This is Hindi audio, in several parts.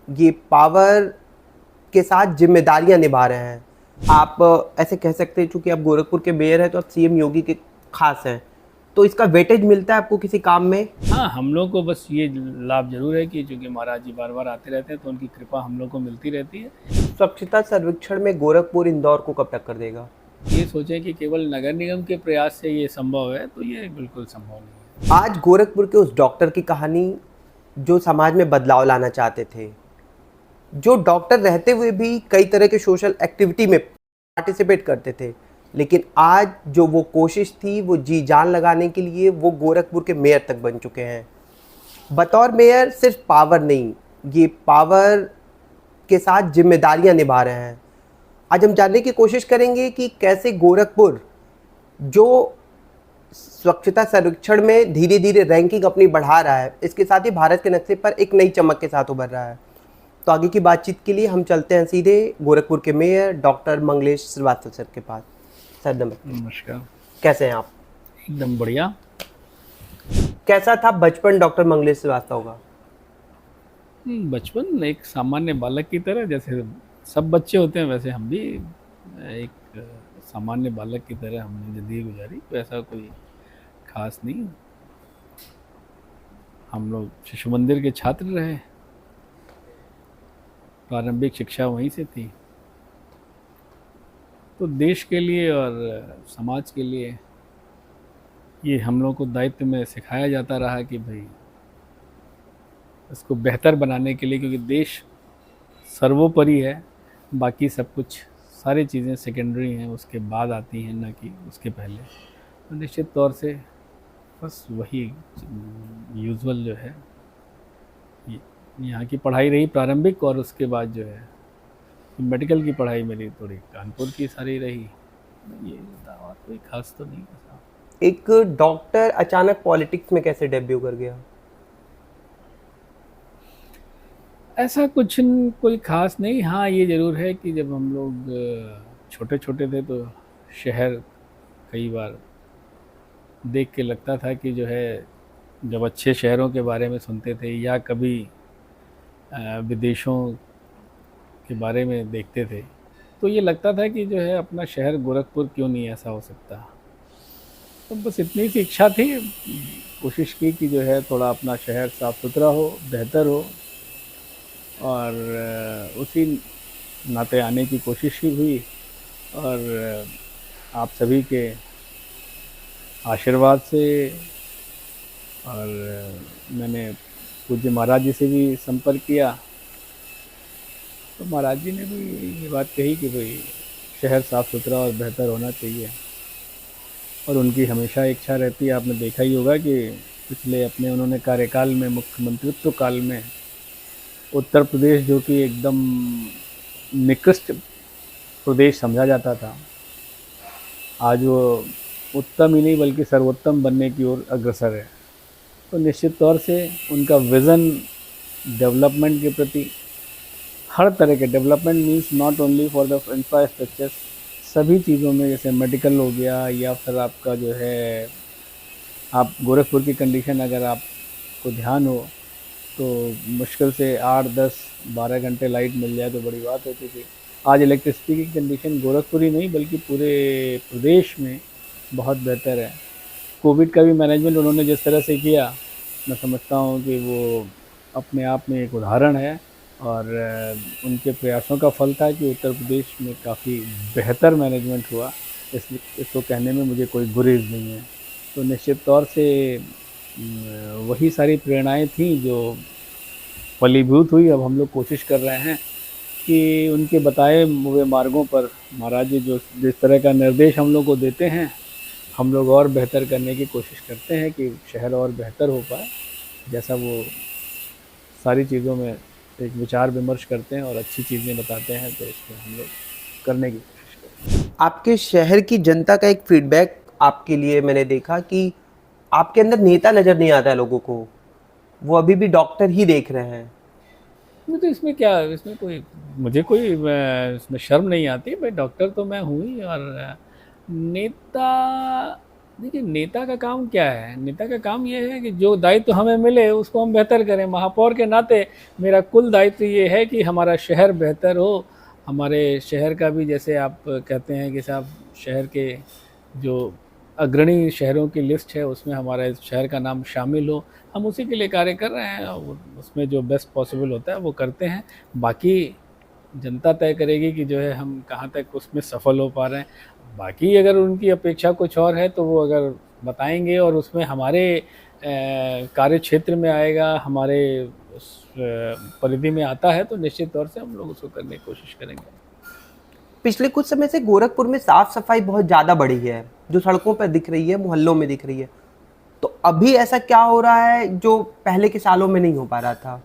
ये पावर के साथ जिम्मेदारियां निभा रहे हैं। आप ऐसे कह सकते हैं, चूंकि आप गोरखपुर के मेयर हैं तो आप सीएम योगी के खास हैं, तो इसका वेटेज मिलता है आपको किसी काम में? हाँ, हम लोग को बस ये लाभ ज़रूर है कि चूँकि महाराज जी बार-बार आते रहते हैं, तो उनकी कृपा हम लोग को मिलती रहती है। स्वच्छता सर्वेक्षण में गोरखपुर इंदौर को कब टक्कर देगा? ये सोचें कि केवल नगर निगम के प्रयास से ये संभव है, तो ये बिल्कुल संभव नहीं है। आज गोरखपुर के उस डॉक्टर की कहानी जो समाज में बदलाव लाना चाहते थे, जो डॉक्टर रहते हुए भी कई तरह के सोशल एक्टिविटी में पार्टिसिपेट करते थे, लेकिन आज जो वो कोशिश थी वो जी जान लगाने के लिए वो गोरखपुर के मेयर तक बन चुके हैं। बतौर मेयर सिर्फ पावर नहीं, ये पावर के साथ जिम्मेदारियां निभा रहे हैं। आज हम जानने की कोशिश करेंगे कि कैसे गोरखपुर, जो स्वच्छता सर्वेक्षण में धीरे धीरे रैंकिंग अपनी बढ़ा रहा है, इसके साथ ही भारत के नक्शे पर एक नई चमक के साथ उभर रहा है। तो आगे की बातचीत के लिए हम चलते हैं सीधे गोरखपुर के mayor doctor Manglesh Srivastava sir के पास। सर नमस्ते। नमस्कार। कैसे हैं आप? एकदम बढ़िया। कैसा था बचपन डॉक्टर मंगलेश श्रीवास्तव का? बचपन एक सामान्य बालक की तरह, जैसे सब बच्चे होते हैं वैसे हम भी एक सामान्य बालक की तरह हमने ज़िंदगी गुजारी। तो ऐसा कोई खास नहीं। हम लोग शिशु मंदिर के छात्र रहे, प्रारंभिक शिक्षा वहीं से थी। तो देश के लिए और समाज के लिए ये हम लोग को दायित्व में सिखाया जाता रहा कि भाई इसको बेहतर बनाने के लिए, क्योंकि देश सर्वोपरि है, बाकी सब कुछ सारी चीज़ें सेकेंडरी हैं, उसके बाद आती हैं, ना कि उसके पहले। तो निश्चित तौर से बस वही यूजुअल जो है यहाँ की पढ़ाई रही प्रारंभिक, और उसके बाद जो है मेडिकल की पढ़ाई मेरी थोड़ी कानपुर की सारी रही। ये और कोई खास तो नहीं है। एक डॉक्टर अचानक पॉलिटिक्स में कैसे डेब्यू कर गया? ऐसा कुछ कोई ख़ास नहीं। हाँ, ये ज़रूर है कि जब हम लोग छोटे छोटे थे तो शहर कई बार देख के लगता था कि जो है, जब अच्छे शहरों के बारे में सुनते थे या कभी विदेशों के बारे में देखते थे, तो ये लगता था कि जो है अपना शहर गोरखपुर क्यों नहीं ऐसा हो सकता। तो बस इतनी सी इच्छा थी, कोशिश की कि जो है थोड़ा अपना शहर साफ़ सुथरा हो, बेहतर हो, और उसी नाते आने की कोशिश ही हुई। और आप सभी के आशीर्वाद से, और मैंने पूज्य महाराज जी से भी संपर्क किया, तो महाराज जी ने भी ये बात कही कि भाई शहर साफ़ सुथरा और बेहतर होना चाहिए। और उनकी हमेशा इच्छा रहती है, आपने देखा ही होगा कि पिछले अपने उन्होंने कार्यकाल में, मुख्यमंत्रित्व काल में, उत्तर प्रदेश जो कि एकदम निकृष्ट प्रदेश समझा जाता था, आज वो उत्तम ही नहीं बल्कि सर्वोत्तम बनने की ओर अग्रसर है। तो निश्चित तौर से उनका विज़न डेवलपमेंट के प्रति, हर तरह के development means not only for the infrastructure, सभी चीज़ों में, जैसे मेडिकल हो गया, या फिर आपका जो है, आप गोरखपुर की कंडीशन अगर आपको ध्यान हो तो मुश्किल से 8, 10, 12 घंटे लाइट मिल जाए तो बड़ी बात होती थी। आज इलेक्ट्रिसिटी की कंडीशन गोरखपुर ही नहीं बल्कि पूरे प्रदेश में बहुत बेहतर है। कोविड का भी मैनेजमेंट उन्होंने जिस तरह से किया, मैं समझता हूँ कि वो अपने आप में एक उदाहरण है, और उनके प्रयासों का फल था कि उत्तर प्रदेश में काफ़ी बेहतर मैनेजमेंट हुआ। इसलिए इसको कहने में मुझे कोई गुरेज नहीं है। तो निश्चित तौर से वही सारी प्रेरणाएं थीं जो फलीभूत हुई। अब हम लोग कोशिश कर रहे हैं कि उनके बताए हुए मार्गों पर महाराज जी जो जिस तरह का निर्देश हम लोग को देते हैं, हम लोग और बेहतर करने की कोशिश करते हैं कि शहर और बेहतर हो पाए। जैसा वो सारी चीज़ों में एक विचार विमर्श करते हैं और अच्छी चीज़ें बताते हैं, तो इसको हम लोग करने की कोशिश करते हैं। आपके शहर की जनता का एक फीडबैक आपके लिए मैंने देखा कि आपके अंदर नेता नज़र नहीं आता है लोगों को, वो अभी भी डॉक्टर ही देख रहे हैं। नहीं तो इसमें क्या, इसमें कोई, मुझे कोई इसमें शर्म नहीं आती। भाई डॉक्टर तो मैं हूँ ही, और नेता देखिए, नेता का काम क्या है? नेता का काम ये है कि जो दायित्व हमें मिले उसको हम बेहतर करें। महापौर के नाते मेरा कुल दायित्व ये है कि हमारा शहर बेहतर हो। हमारे शहर का भी, जैसे आप कहते हैं कि साहब, शहर के जो अग्रणी शहरों की लिस्ट है उसमें हमारे शहर का नाम शामिल हो। हम उसी के लिए कार्य कर रहे हैं और उसमें जो बेस्ट पॉसिबल होता है वो करते हैं। बाकी जनता तय करेगी कि जो है हम कहाँ तक उसमें सफल हो पा रहे हैं। बाकी अगर उनकी अपेक्षा कुछ और है तो वो अगर बताएंगे और उसमें हमारे कार्य क्षेत्र में आएगा, हमारे उस परिधि में आता है, तो निश्चित तौर से हम लोग उसको करने की कोशिश करेंगे। पिछले कुछ समय से गोरखपुर में साफ सफाई बहुत ज़्यादा बढ़ी है, जो सड़कों पर दिख रही है, मोहल्लों में दिख रही है। तो अभी ऐसा क्या हो रहा है जो पहले के सालों में नहीं हो पा रहा था?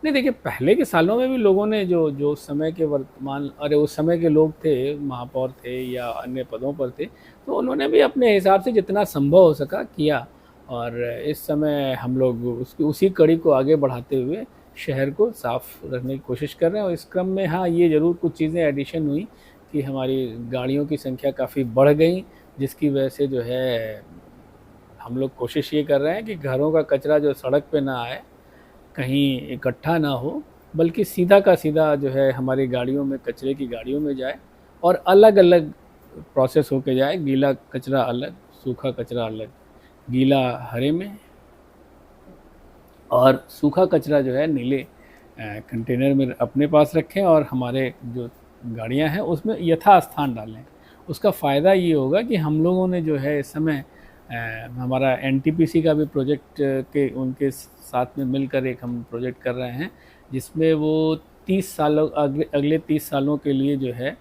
नहीं, देखिए, पहले के सालों में भी लोगों ने जो जो उस समय के वर्तमान, अरे उस समय के लोग थे, महापौर थे या अन्य पदों पर थे, तो उन्होंने भी अपने हिसाब से जितना संभव हो सका किया। और इस समय हम लोग उसकी उसी कड़ी को आगे बढ़ाते हुए शहर को साफ रखने की कोशिश कर रहे हैं। और इस क्रम में हाँ, ये ज़रूर कुछ चीज़ें एडिशन हुई कि हमारी गाड़ियों की संख्या काफ़ी बढ़ गई, जिसकी वजह से जो है हम लोग कोशिश ये कर रहे हैं कि घरों का कचरा जो सड़क पे ना आए, कहीं इकट्ठा ना हो, बल्कि सीधा का सीधा जो है हमारी गाड़ियों में, कचरे की गाड़ियों में जाए और अलग अलग प्रोसेस होके जाए। गीला कचरा अलग, सूखा कचरा अलग। गीला हरे में और सूखा कचरा जो है नीले कंटेनर में अपने पास रखें और हमारे जो गाड़ियां हैं उसमें यथास्थान डालें। उसका फ़ायदा ये होगा कि हम लोगों ने जो है इस समय हमारा एनटीपीसी का भी प्रोजेक्ट के उनके साथ में मिलकर एक हम प्रोजेक्ट कर रहे हैं, जिसमें वो 30 सालों अगले 30 सालों के लिए जो है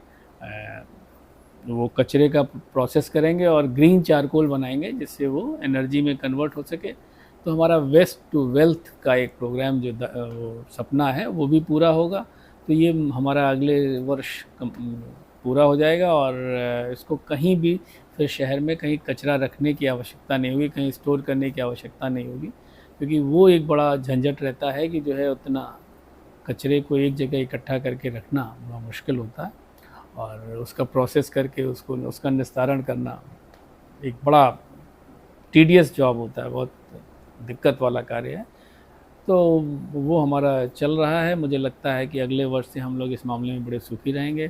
वो कचरे का प्रोसेस करेंगे और ग्रीन चारकोल बनाएंगे, जिससे वो एनर्जी में कन्वर्ट हो सके। तो हमारा वेस्ट टू वेल्थ का एक प्रोग्राम जो वो सपना है वो भी पूरा होगा। तो ये हमारा अगले वर्ष पूरा हो जाएगा और इसको कहीं भी फिर शहर में कहीं कचरा रखने की आवश्यकता नहीं होगी, कहीं स्टोर करने की आवश्यकता नहीं होगी, क्योंकि वो एक बड़ा झंझट रहता है कि जो है उतना कचरे को एक जगह इकट्ठा करके रखना बड़ा मुश्किल होता है और उसका प्रोसेस करके उसको उसका निस्तारण करना एक बड़ा टीडियस जॉब होता है, बहुत दिक्कत वाला कार्य है। तो वो हमारा चल रहा है। मुझे लगता है कि अगले वर्ष से हम लोग इस मामले में बड़े सुखी रहेंगे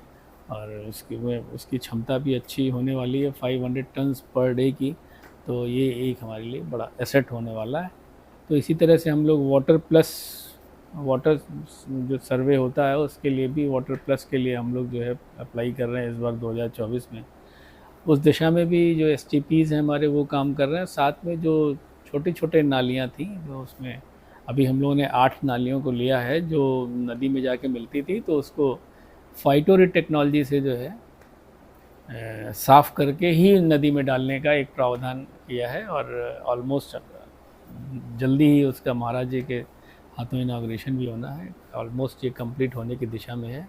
और उसकी क्षमता भी अच्छी होने वाली है, 500 टन्स पर डे की। तो ये एक हमारे लिए बड़ा एसेट होने वाला है। तो इसी तरह से हम लोग वाटर जो सर्वे होता है उसके लिए भी, वाटर प्लस के लिए हम लोग जो है अप्लाई कर रहे हैं इस बार 2024 में। उस दिशा में भी जो एसटीपीज़ हैं हमारे वो काम कर रहे हैं। साथ में जो छोटे छोटे नालियाँ थी, जो उसमें अभी हम लोगों ने 8 नालियों को लिया है जो नदी में जाके मिलती थी, तो उसको फाइटोरेट टेक्नोलॉजी से जो है साफ़ करके ही नदी में डालने का एक प्रावधान किया है और ऑलमोस्ट जल्दी ही उसका महाराज जी के हाथों इनाग्रेशन भी होना है। ऑलमोस्ट ये कंप्लीट होने की दिशा में है।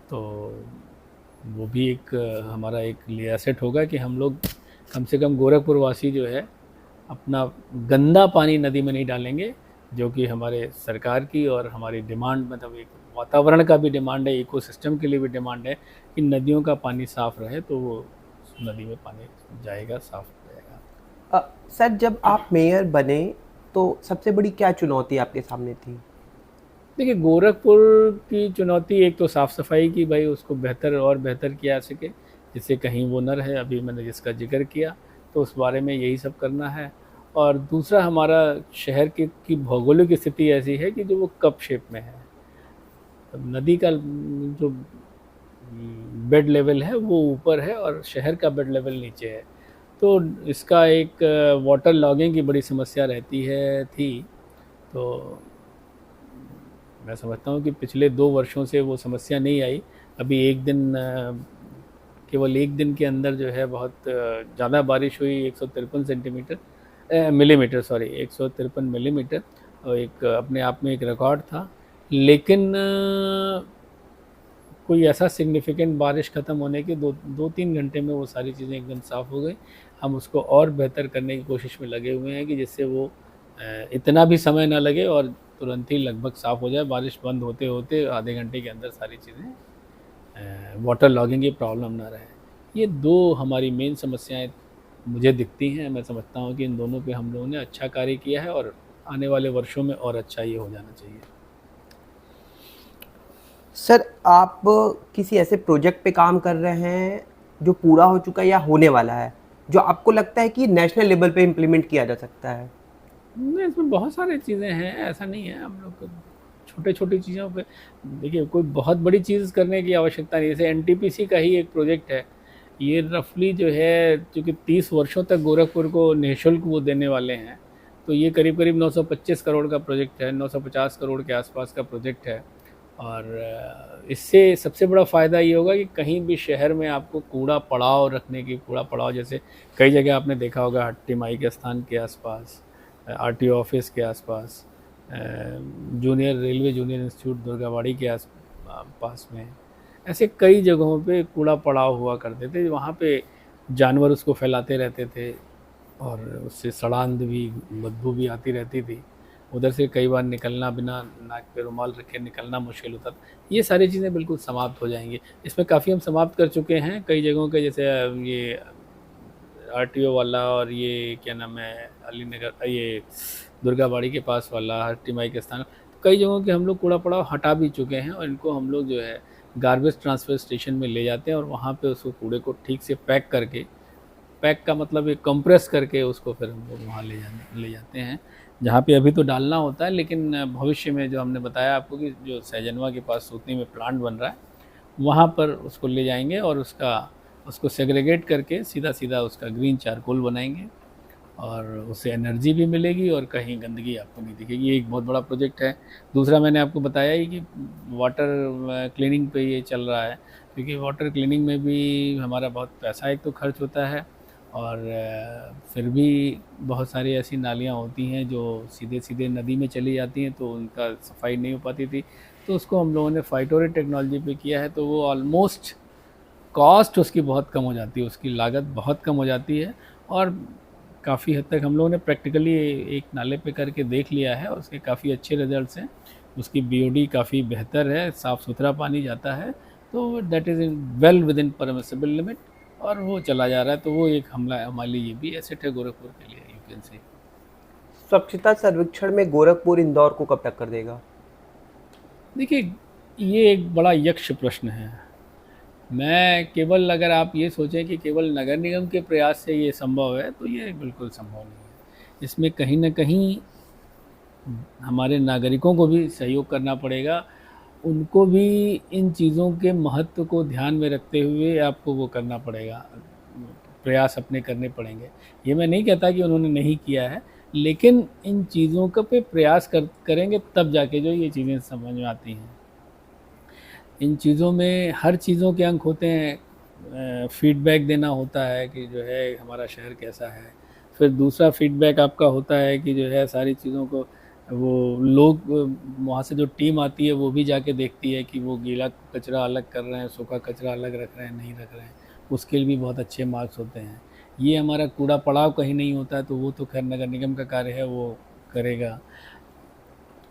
तो वो भी एक हमारा एक लिए एसेट होगा कि हम लोग कम से कम गोरखपुर वासी जो है अपना गंदा पानी नदी में नहीं डालेंगे, जो कि हमारे सरकार की और हमारी डिमांड, मतलब एक वातावरण का भी डिमांड है, इकोसिस्टम के लिए भी डिमांड है कि नदियों का पानी साफ़ रहे। तो वो नदी में पानी जाएगा, साफ़ रहेगा। सर, जब आप मेयर बने तो सबसे बड़ी क्या चुनौती आपके सामने थी? देखिए, गोरखपुर की चुनौती एक तो साफ़ सफाई की, भाई उसको बेहतर और बेहतर किया सके, जिससे कहीं वो न रहे, अभी मैंने जिसका जिक्र किया, तो उस बारे में यही सब करना है। और दूसरा, हमारा शहर की भौगोलिक स्थिति ऐसी है कि जो वो कप शेप में है, नदी का जो बेड लेवल है वो ऊपर है और शहर का बेड लेवल नीचे है। तो इसका एक वाटर लॉगिंग की बड़ी समस्या रहती है थी। तो मैं समझता हूँ कि पिछले 2 वर्षों से वो समस्या नहीं आई। अभी एक दिन, केवल एक दिन के अंदर जो है बहुत ज़्यादा बारिश हुई, 153 मिलीमीटर, सॉरी 153 मिलीमीटर, और एक अपने आप में एक रिकॉर्ड था। लेकिन कोई ऐसा सिग्निफिकेंट बारिश ख़त्म होने के 2-3 घंटे में वो सारी चीज़ें एकदम साफ़ हो गई। हम उसको और बेहतर करने की कोशिश में लगे हुए हैं कि जिससे वो इतना भी समय ना लगे और तुरंत ही लगभग साफ़ हो जाए। बारिश बंद होते होते आधे घंटे के अंदर सारी चीज़ें वाटर लॉगिंग की प्रॉब्लम ना रहे। ये 2 हमारी मेन समस्याएं मुझे दिखती हैं। मैं समझता हूँ कि इन दोनों पे हम लोगों ने अच्छा कार्य किया है और आने वाले वर्षों में और अच्छा ये हो जाना चाहिए। सर, आप किसी ऐसे प्रोजेक्ट पे काम कर रहे हैं जो पूरा हो चुका है या होने वाला है, जो आपको लगता है कि नेशनल लेवल पे इम्प्लीमेंट किया जा सकता है? नहीं, इसमें बहुत सारी चीज़ें हैं, ऐसा नहीं है। हम लोग छोटे-छोटी चीज़ों पे देखिए, कोई बहुत बड़ी चीज़ करने की आवश्यकता नहीं है। जैसे एनटीपीसी का ही एक प्रोजेक्ट है, ये रफ़ली जो है चूँकि 30 वर्षों तक गोरखपुर को निःशुल्क वो देने वाले हैं, तो ये करीब-करीब 925 करोड़ का प्रोजेक्ट है, 950 करोड़ के आसपास का प्रोजेक्ट है। और इससे सबसे बड़ा फ़ायदा ये होगा कि कहीं भी शहर में आपको कूड़ा पड़ाव रखने की, कूड़ा पड़ाव जैसे कई जगह आपने देखा होगा, हट्टी माई के स्थान के आसपास, आरटीओ ऑफिस के आसपास, junior railway junior institute Durgabari के पास में, ऐसे कई जगहों पे कूड़ा पड़ाव हुआ करते थे। वहाँ पे जानवर उसको फैलाते रहते थे और उससे सड़ांध भी, बदबू भी आती रहती थी। उधर से कई बार निकलना, बिना नाक पे रुमाल रखे निकलना मुश्किल होता था। ये सारी चीज़ें बिल्कुल समाप्त हो जाएँगी। इसमें काफ़ी हम समाप्त कर चुके हैं कई जगहों के, जैसे ये आरटीओ वाला और ये क्या नाम है, अलीनगर, ये दुर्गाबाड़ी के पास वाला, हट्टी माई के स्थान, कई जगहों के हम लोग कूड़ा पड़ाव हटा भी चुके हैं और इनको हम लोग जो है गार्बेज ट्रांसफ़र स्टेशन में ले जाते हैं और वहाँ पे उसको कूड़े को ठीक से पैक करके, पैक का मतलब ये कंप्रेस करके उसको फिर हम लोग वहाँ ले जाते हैं, जहाँ पे अभी तो डालना होता है। लेकिन भविष्य में जो हमने बताया आपको कि जो सैजनवा के पास सूतनी में प्लांट बन रहा है, वहाँ पर उसको ले जाएंगे और उसको सेग्रीगेट करके सीधा सीधा उसका ग्रीन चारकोल बनाएंगे और उससे एनर्जी भी मिलेगी और कहीं गंदगी आपको नहीं दिखेगी। ये एक बहुत बड़ा प्रोजेक्ट है। दूसरा मैंने आपको बताया ही कि वाटर क्लीनिंग पे ये चल रहा है, क्योंकि वाटर क्लीनिंग में भी हमारा बहुत पैसा एक तो खर्च होता है और फिर भी बहुत सारी ऐसी नालियाँ होती हैं जो सीधे सीधे नदी में चली जाती हैं, तो उनका सफाई नहीं हो पाती थी। तो उसको हम लोगों ने फाइटोरे टेक्नोलॉजी पे किया है, तो वो ऑलमोस्ट कॉस्ट उसकी बहुत कम हो जाती है, उसकी लागत बहुत कम हो जाती है और काफ़ी हद तक हम लोगों ने प्रैक्टिकली एक नाले पे करके देख लिया है और उसके काफ़ी अच्छे रिजल्ट्स हैं। उसकी बीओडी काफ़ी बेहतर है, साफ़ सुथरा पानी जाता है, तो that is in well with in permissible limit और वो चला जा रहा है। तो वो एक हमला हमारे लिए ये भी एसेट है गोरखपुर के लिए, यू कैन से। स्वच्छता सर्वेक्षण में गोरखपुर इंदौर को कब टक्कर देगा? देखिए, ये एक बड़ा यक्ष प्रश्न है। मैं केवल, अगर आप ये सोचें कि केवल नगर निगम के प्रयास से ये संभव है, तो ये बिल्कुल संभव नहीं है। इसमें कहीं न कहीं हमारे नागरिकों को भी सहयोग करना पड़ेगा। उनको भी इन चीज़ों के महत्व को ध्यान में रखते हुए आपको वो करना पड़ेगा, प्रयास अपने करने पड़ेंगे। ये मैं नहीं कहता कि उन्होंने नहीं किया है, लेकिन इन चीज़ों का पे प्रयास करेंगे तब जाके जो ये चीज़ें समझ में आती हैं। इन चीज़ों में हर चीज़ों के अंक होते हैं। फीडबैक देना होता है कि जो है हमारा शहर कैसा है। फिर दूसरा फीडबैक आपका होता है कि जो है सारी चीज़ों को वो लोग, वहाँ से जो टीम आती है वो भी जाके देखती है कि वो गीला कचरा अलग कर रहे हैं, सूखा कचरा अलग रख रहे हैं, नहीं रख रहे हैं। उसके लिए भी बहुत अच्छे मार्क्स होते हैं। ये हमारा कूड़ा पड़ाव कहीं नहीं होता है, तो वो तो खैर नगर निगम का कार्य है, वो करेगा।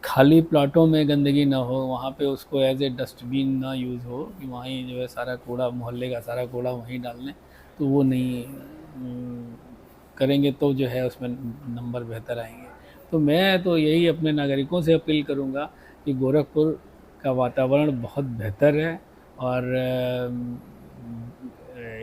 खाली प्लाटों में गंदगी ना हो, वहाँ पे उसको एज ए डस्टबिन ना यूज़ हो कि वहीं जो है सारा कूड़ा, मोहल्ले का सारा कूड़ा वहीं डाल लें, तो वो नहीं करेंगे, तो जो है उसमें नंबर बेहतर आएंगे। तो मैं तो यही अपने नागरिकों से अपील करूँगा कि गोरखपुर का वातावरण बहुत बेहतर है और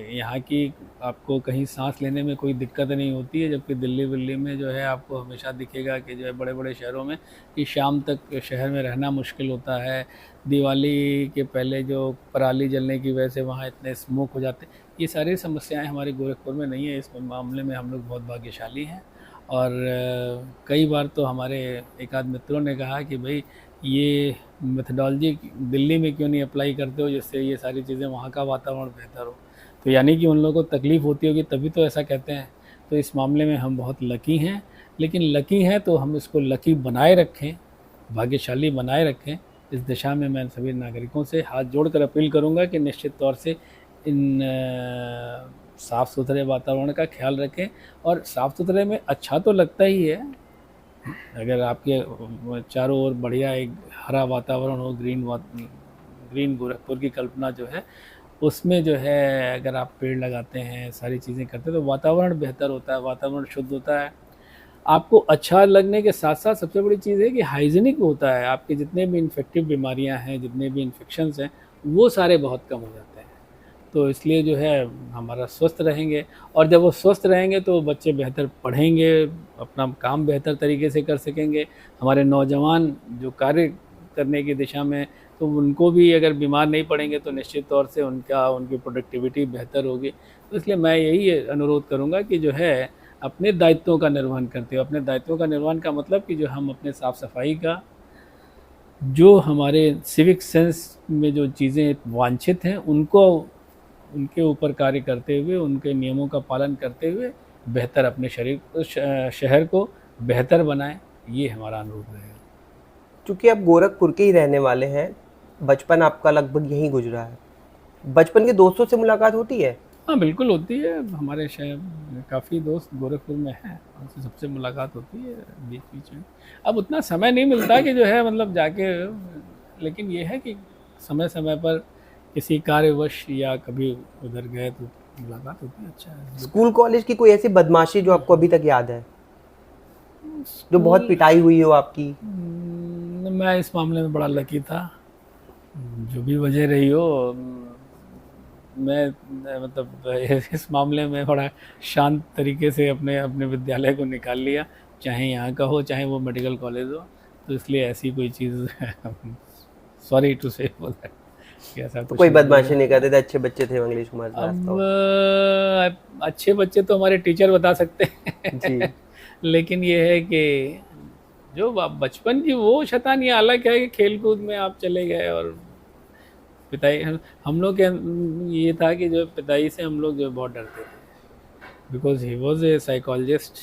यहाँ की आपको कहीं सांस लेने में कोई दिक्कत नहीं होती है, जबकि दिल्ली विल्ली में जो है आपको हमेशा दिखेगा कि जो है बड़े बड़े शहरों में कि शाम तक शहर में रहना मुश्किल होता है। दिवाली के पहले जो पराली जलने की वजह से वहाँ इतने स्मोक हो जाते, ये सारी समस्याएं हमारे गोरखपुर में नहीं है। इस मामले में हम लोग बहुत भाग्यशाली हैं और कई बार तो हमारे एक आध मित्रों ने कहा कि भाई ये मेथडोलॉजी दिल्ली में क्यों नहीं अप्लाई करते हो, जिससे ये सारी चीज़ें वहाँ का वातावरण बेहतर हो। तो यानी कि उन लोगों को तकलीफ़ होती होगी तभी तो ऐसा कहते हैं। तो इस मामले में हम बहुत लकी हैं, लेकिन लकी हैं तो हम इसको लकी बनाए रखें, भाग्यशाली बनाए रखें। इस दिशा में मैं सभी नागरिकों से हाथ जोड़कर अपील करूंगा कि निश्चित तौर से इन साफ़ सुथरे वातावरण का ख्याल रखें। और साफ़ सुथरे में अच्छा तो लगता ही है, अगर आपके चारों ओर बढ़िया एक हरा वातावरण हो, ग्रीन गोरखपुर की कल्पना जो है उसमें जो है अगर आप पेड़ लगाते हैं, सारी चीज़ें करते हैं, तो वातावरण बेहतर होता है, वातावरण शुद्ध होता है। आपको अच्छा लगने के साथ साथ सबसे बड़ी चीज़ है कि हाइजीनिक होता है। आपके जितने भी इन्फेक्टिव बीमारियां हैं, जितने भी इन्फेक्शंस हैं, वो सारे बहुत कम हो जाते हैं। तो इसलिए जो है हमारा स्वस्थ रहेंगे, और जब वो स्वस्थ रहेंगे तो बच्चे बेहतर पढ़ेंगे, अपना काम बेहतर तरीके से कर सकेंगे। हमारे नौजवान जो कार्य करने की दिशा में, तो उनको भी अगर बीमार नहीं पड़ेंगे तो निश्चित तौर से उनकी प्रोडक्टिविटी बेहतर होगी। तो इसलिए मैं यही अनुरोध करूँगा कि जो है अपने दायित्वों का निर्वहन करते हो। अपने दायित्वों का निर्वहन का मतलब कि जो हम अपने साफ़ सफाई का, जो हमारे सिविक सेंस में जो चीज़ें वांछित हैं, उनको उनके ऊपर कार्य करते हुए, उनके नियमों का पालन करते हुए बेहतर अपने शहर को बेहतर बनाएं। ये हमारा अनुरोध रहेगा। चूँकि आप गोरखपुर के ही रहने वाले हैं, बचपन आपका लगभग यहीं गुजरा है, बचपन के दोस्तों से मुलाकात होती है? हाँ, बिल्कुल होती है। हमारे शहर काफ़ी दोस्त गोरखपुर में हैं, उनसे सबसे मुलाकात होती है बीच-बीच में। अब उतना समय नहीं मिलता कि जो है मतलब जाके, लेकिन ये है कि समय-समय पर किसी कार्यवश या कभी उधर गए तो मुलाकात होती है। अच्छा है। स्कूल कॉलेज की कोई ऐसी बदमाशी जो आपको अभी तक याद है, जो बहुत स्कूल पिटाई हुई हो आपकी? मैं इस मामले में बड़ा लकी था। जो भी वजह रही हो, मैं मतलब इस मामले में बड़ा शांत तरीके से अपने अपने विद्यालय को निकाल लिया, चाहे यहाँ का हो चाहे वो मेडिकल कॉलेज हो। तो इसलिए ऐसी कोई चीज़ सॉरी टू से कि ऐसा तो कुछ कोई नहीं बदमाशी नहीं हुआ। करते थे, अच्छे बच्चे थे मंगलेश कुमार अब श्रीवास्तव? अच्छे बच्चे तो हमारे टीचर बता सकते जी। हैं लेकिन ये है कि जो बचपन की वो शैतानियाँ अलग है कि खेल कूद में आप चले गए, और पिटाई हम लोग के ये था कि जो पिटाई से हम लोग जो बहुत डरते थे, because he was a psychologist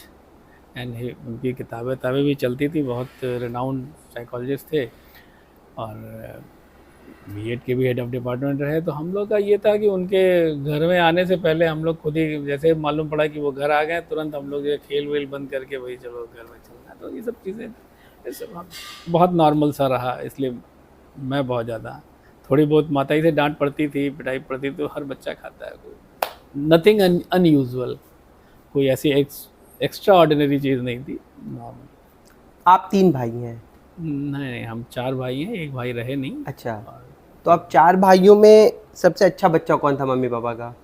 and उनकी किताबें भी चलती थी, बहुत रिनाउंड साइकोलॉजिस्ट थे, और बीएड के भी हेड ऑफ डिपार्टमेंट रहे। तो हम लोग का ये था कि उनके घर में आने से पहले हम लोग खुद ही, जैसे मालूम पड़ा कि वो घर आ गए, तुरंत हम लोग जो खेल वेल बंद करके वही चलो घर में चलना है। तो ये सब चीज़ें, ये सब बहुत नॉर्मल सा रहा। इसलिए मैं बहुत ज़्यादा, थोड़ी बहुत माताई से डांट पड़ती थी, पिटाई पड़ती थी, तो हर बच्चा खाता है, कोई नथिंग अनयूजुअल, कोई ऐसी एक्स्ट्रा ऑर्डिनरी चीज़ नहीं थी, नॉर्मल। आप 3 भाई हैं? नहीं, हम 4 भाई हैं, एक भाई रहे नहीं। अच्छा, और तो आप 4 भाइयों में सबसे अच्छा बच्चा कौन था मम्मी पापा का?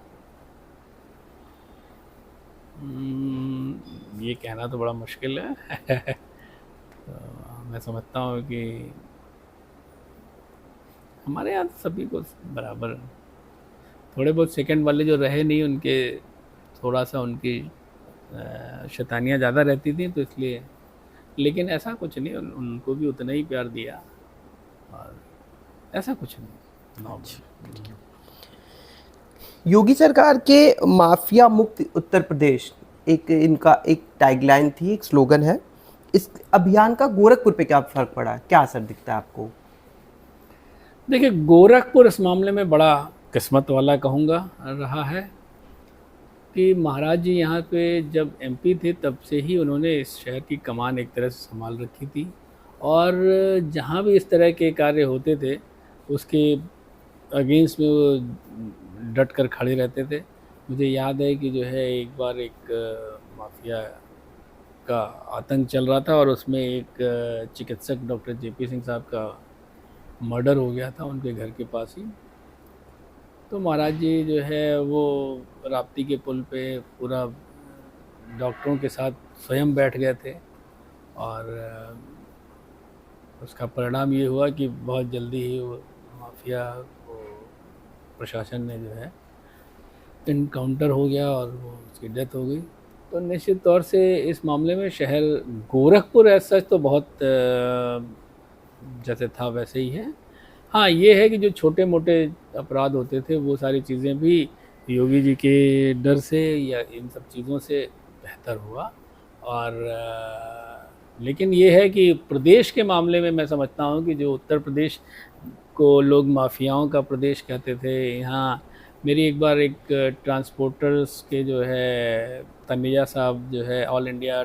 ये कहना तो बड़ा मुश्किल है तो मैं समझता हूँ कि हमारे यहाँ तो सभी को बराबर, थोड़े बहुत सेकंड वाले जो रहे नहीं, उनके थोड़ा सा उनकी शैतानियाँ ज़्यादा रहती थी, तो इसलिए, लेकिन ऐसा कुछ नहीं, उनको भी उतना ही प्यार दिया, और ऐसा कुछ नहीं, नॉर्मल। योगी सरकार के माफिया मुक्त उत्तर प्रदेश, एक इनका एक टैगलाइन थी, एक स्लोगन है। इस अभियान का गोरखपुर पे क्या फर्क पड़ा, क्या असर दिखता है आपको? देखिए, गोरखपुर इस मामले में बड़ा किस्मत वाला कहूँगा रहा है कि महाराज जी यहाँ पे जब एमपी थे तब से ही उन्होंने इस शहर की कमान एक तरह से संभाल रखी थी, और जहाँ भी इस तरह के कार्य होते थे उसके अगेंस्ट में वो डट कर खड़े रहते थे। मुझे याद है कि जो है एक बार एक माफिया का आतंक चल रहा था, और उसमें एक चिकित्सक डॉक्टर जेपी सिंह साहब का मर्डर हो गया था उनके घर के पास ही। तो महाराज जी जो है वो राप्ती के पुल पे पूरा डॉक्टरों के साथ स्वयं बैठ गए थे, और उसका परिणाम ये हुआ कि बहुत जल्दी ही वो माफिया को प्रशासन ने जो है इनकाउंटर हो गया, और वो उसकी डेथ हो गई। तो निश्चित तौर से इस मामले में शहर गोरखपुर ऐसा सच तो बहुत जैसे था वैसे ही है। हाँ, ये है कि जो छोटे मोटे अपराध होते थे वो सारी चीज़ें भी योगी जी के डर से या इन सब चीज़ों से बेहतर हुआ। और लेकिन ये है कि प्रदेश के मामले में मैं समझता हूँ कि जो उत्तर प्रदेश को लोग माफियाओं का प्रदेश कहते थे, यहाँ मेरी एक बार एक ट्रांसपोर्टर्स के जो है तनेजा साहब जो है ऑल इंडिया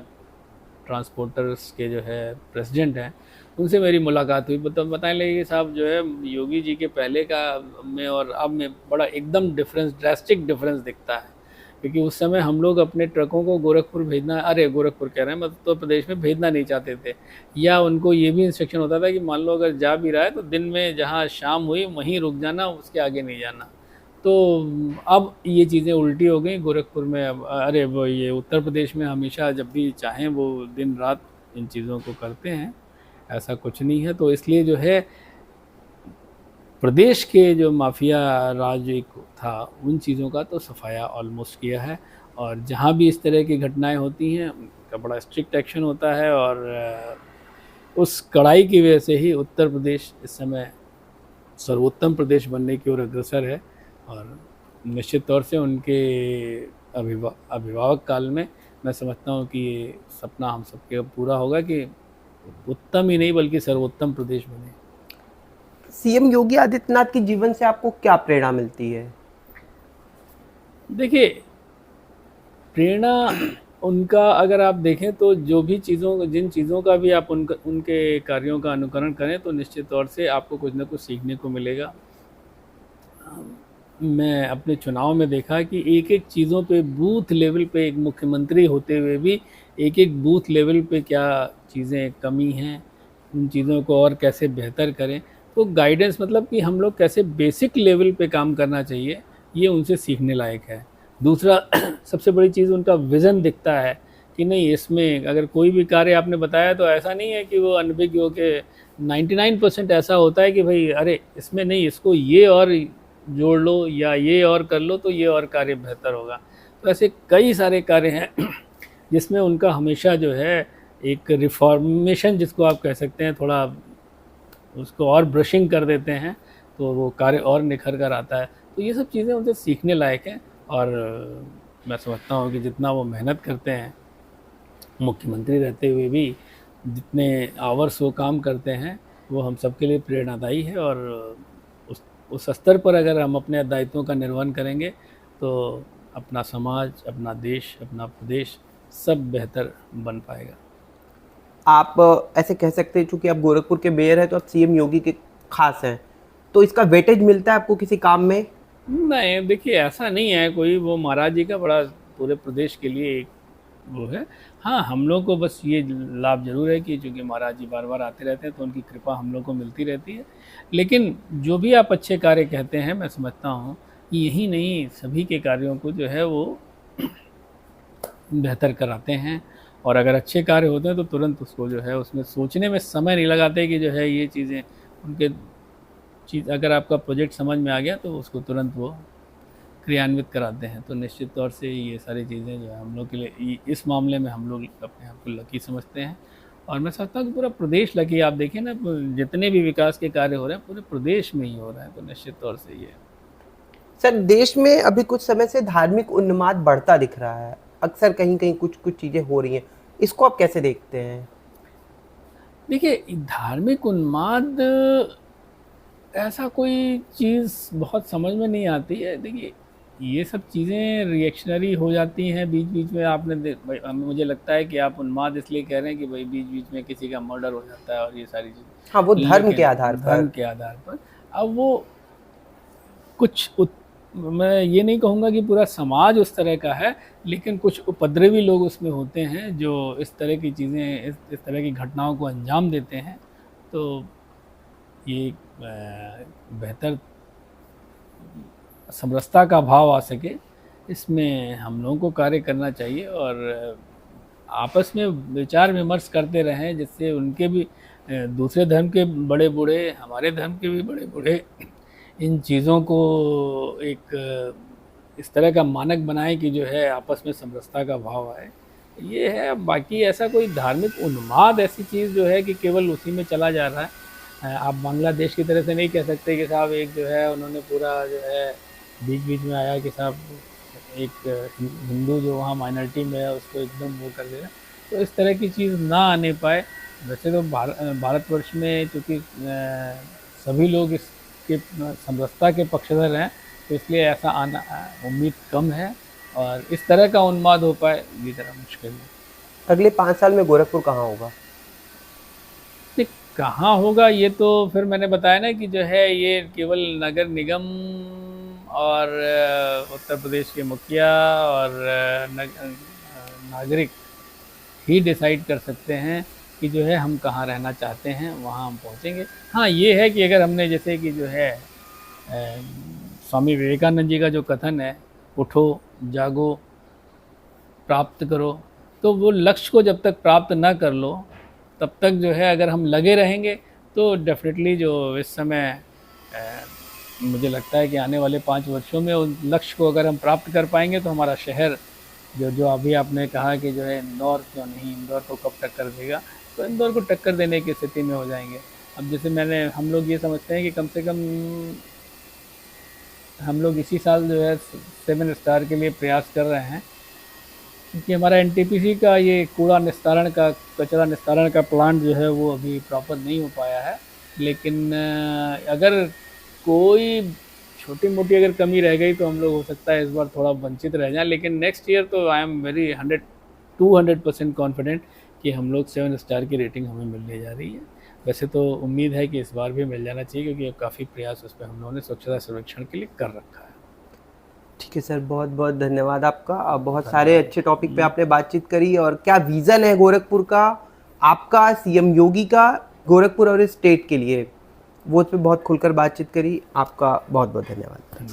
ट्रांसपोर्टर्स के जो है प्रेसिडेंट हैं, उनसे मेरी मुलाकात हुई, बताने लगे कि साहब जो है योगी जी के पहले का में और अब में बड़ा एकदम डिफरेंस, ड्रास्टिक डिफरेंस दिखता है। क्योंकि उस समय हम लोग अपने ट्रकों को गोरखपुर भेजना, अरे गोरखपुर कह रहे हैं, मध्य उत्तर प्रदेश में भेजना नहीं चाहते थे, या उनको ये भी इंस्ट्रक्शन होता था कि मान लो अगर जा भी रहा है तो दिन में जहाँ शाम हुई वहीं रुक जाना, उसके आगे नहीं जाना। तो अब ये चीज़ें उल्टी हो गई गोरखपुर में। अब अरे वो ये उत्तर प्रदेश में हमेशा जब भी चाहें वो दिन रात इन चीज़ों को करते हैं, ऐसा कुछ नहीं है। तो इसलिए जो है प्रदेश के जो माफिया राज एक था, उन चीज़ों का तो सफाया ऑलमोस्ट किया है। और जहाँ भी इस तरह की घटनाएं होती हैं उनका बड़ा स्ट्रिक्ट एक्शन होता है। और उस कड़ाई की वजह से ही उत्तर प्रदेश इस समय सर्वोत्तम प्रदेश बनने की ओर अग्रसर है। और निश्चित तौर से उनके अभिभावक काल में मैं समझता हूँ कि ये सपना हम सबके पूरा होगा कि उत्तम ही नहीं बल्कि सर्वोत्तम प्रदेश बने। सीएम योगी आदित्यनाथ के जीवन से आपको क्या प्रेरणा मिलती है? देखिए, प्रेरणा उनका अगर आप देखें तो जिन चीज़ों का भी आप उनके कार्यों का अनुकरण करें तो निश्चित तौर से आपको कुछ ना कुछ सीखने को मिलेगा। मैं अपने चुनाव में देखा कि एक-एक चीज़ों पे बूथ लेवल पे एक मुख्यमंत्री होते हुए भी एक-एक बूथ लेवल पे क्या चीज़ें कमी हैं, उन चीज़ों को और कैसे बेहतर करें। तो गाइडेंस मतलब कि हम लोग कैसे बेसिक लेवल पे काम करना चाहिए, ये उनसे सीखने लायक है। दूसरा सबसे बड़ी चीज़ उनका विज़न दिखता है कि नहीं, इसमें अगर कोई भी कार्य आपने बताया तो ऐसा नहीं है कि वो अनभिज्ञ हो के 99% ऐसा होता है कि भाई अरे इसमें नहीं, इसको ये और जोड़ लो या ये और कर लो तो ये और कार्य बेहतर होगा। तो ऐसे कई सारे कार्य हैं जिसमें उनका हमेशा जो है एक रिफॉर्मेशन जिसको आप कह सकते हैं, थोड़ा उसको और ब्रशिंग कर देते हैं तो वो कार्य और निखर कर आता है। तो ये सब चीज़ें उनसे सीखने लायक हैं। और मैं समझता हूँ कि जितना वो मेहनत करते हैं मुख्यमंत्री रहते हुए भी, जितने आवर्स वो काम करते हैं, वो हम सबके लिए प्रेरणादायी है। और उस स्तर पर अगर हम अपने दायित्वों का निर्वहन करेंगे तो अपना समाज, अपना देश, अपना प्रदेश सब बेहतर बन पाएगा। आप ऐसे कह सकते हैं, चूंकि आप गोरखपुर के मेयर हैं तो आप सीएम योगी के खास हैं, तो इसका वेटेज मिलता है आपको किसी काम में? नहीं, देखिए ऐसा नहीं है कोई, वो महाराज जी का बड़ा पूरे प्रदेश के लिए एक वो है। हाँ, हम लोग को बस ये लाभ ज़रूर है कि चूँकि महाराज जी बार-बार आते रहते हैं तो उनकी कृपा हम लोग को मिलती रहती है। लेकिन जो भी आप अच्छे कार्य कहते हैं, मैं समझता हूँ कि यही नहीं, सभी के कार्यों को जो है वो बेहतर कराते हैं। और अगर अच्छे कार्य होते हैं तो तुरंत उसको जो है उसमें सोचने में समय नहीं लगाते कि जो है ये चीज़ें उनके चीज़, अगर आपका प्रोजेक्ट समझ में आ गया तो उसको तुरंत वो क्रियान्वित कराते हैं। तो निश्चित तौर से ये सारी चीज़ें जो है हम लोग के लिए, इस मामले में हम लोग अपने आप को लकी समझते हैं। और मैं समझता हूँ कि पूरा प्रदेश लकी। आप देखिए ना, जितने भी विकास के कार्य हो रहे हैं पूरे प्रदेश में ही हो रहे हैं। तो निश्चित तौर से ये सर, देश में अभी कुछ समय से धार्मिक उन्माद बढ़ता दिख रहा है, अक्सर कहीं कहीं कुछ कुछ चीज़ें हो रही हैं, इसको आप कैसे देखते हैं? देखिए, धार्मिक उन्माद ऐसा कोई चीज़ बहुत समझ में नहीं आती है। देखिए, ये सब चीज़ें रिएक्शनरी हो जाती हैं बीच बीच में। मुझे लगता है कि आप उन्माद इसलिए कह रहे हैं कि भाई बीच बीच में किसी का मर्डर हो जाता है और ये सारी चीज़ें। हाँ, वो धर्म के आधार पर। धर्म के आधार पर अब वो कुछ मैं ये नहीं कहूँगा कि पूरा समाज उस तरह का है, लेकिन कुछ उपद्रवी लोग उसमें होते हैं जो इस तरह की चीज़ें, इस तरह की घटनाओं को अंजाम देते हैं। तो ये बेहतर समरसता का भाव आ सके, इसमें हम लोगों को कार्य करना चाहिए। और आपस में विचार विमर्श करते रहें, जिससे उनके भी दूसरे धर्म के बड़े बूढ़े, हमारे धर्म के भी बड़े बूढ़े इन चीज़ों को एक इस तरह का मानक बनाएं कि जो है आपस में समरसता का भाव आए। ये है। बाकी ऐसा कोई धार्मिक उन्माद ऐसी चीज़ जो है कि केवल उसी में चला जा रहा है। आप बांग्लादेश की तरह से नहीं कह सकते कि साहब एक जो है उन्होंने पूरा जो है बीच बीच में आया कि साहब एक हिंदू जो वहाँ माइनॉरिटी में है उसको एकदम वो कर देना। तो इस तरह की चीज़ ना आने पाए। वैसे तो भारतवर्ष में चूँकि सभी लोग इसके समरसता के पक्षधर हैं, तो इसलिए ऐसा आना उम्मीद कम है। और इस तरह का उन्माद हो पाए ये ज़रा मुश्किल है। अगले 5 साल में गोरखपुर कहाँ होगा? कहाँ होगा ये तो फिर मैंने बताया ना कि जो है ये केवल नगर निगम और उत्तर प्रदेश के मुखिया और नागरिक ही डिसाइड कर सकते हैं कि जो है हम कहाँ रहना चाहते हैं, वहाँ हम पहुँचेंगे। हाँ, ये है कि अगर हमने जैसे कि जो है स्वामी विवेकानंद जी का जो कथन है, उठो जागो प्राप्त करो, तो वो लक्ष्य को जब तक प्राप्त ना कर लो तब तक जो है अगर हम लगे रहेंगे तो डेफिनेटली जो इस समय मुझे लगता है कि आने वाले 5 वर्षों में उन लक्ष्य को अगर हम प्राप्त कर पाएंगे तो हमारा शहर जो जो अभी आपने कहा कि जो है इंदौर क्यों नहीं, इंदौर को कब टक्कर देगा, तो इंदौर को टक्कर देने की स्थिति में हो जाएंगे। अब जैसे हम लोग ये समझते हैं कि कम से कम हम लोग इसी साल जो है 7 स्टार के लिए प्रयास कर रहे हैं, क्योंकि हमारा एनटीपीसी का ये कूड़ा निस्तारण का, कचरा निस्तारण का प्लांट जो है वो अभी प्रॉपर नहीं हो पाया है। लेकिन अगर कोई छोटी मोटी अगर कमी रह गई तो हम लोग हो सकता है इस बार थोड़ा वंचित रह जाएं, लेकिन नेक्स्ट ईयर तो आई एम वेरी 200% कॉन्फिडेंट कि हम लोग 7 स्टार की रेटिंग हमें मिलने जा रही है। वैसे तो उम्मीद है कि इस बार भी मिल जाना चाहिए, क्योंकि काफ़ी प्रयास उस पर हम लोगों ने स्वच्छता सर्वेक्षण के लिए कर रखा है। ठीक है सर, बहुत बहुत धन्यवाद आपका। बहुत सारे अच्छे टॉपिक पे आपने बातचीत करी, और क्या विज़न है गोरखपुर का, आपका, सीएम योगी का गोरखपुर और इस स्टेट के लिए, वो उस पर बहुत खुलकर बातचीत करी। आपका बहुत बहुत धन्यवाद।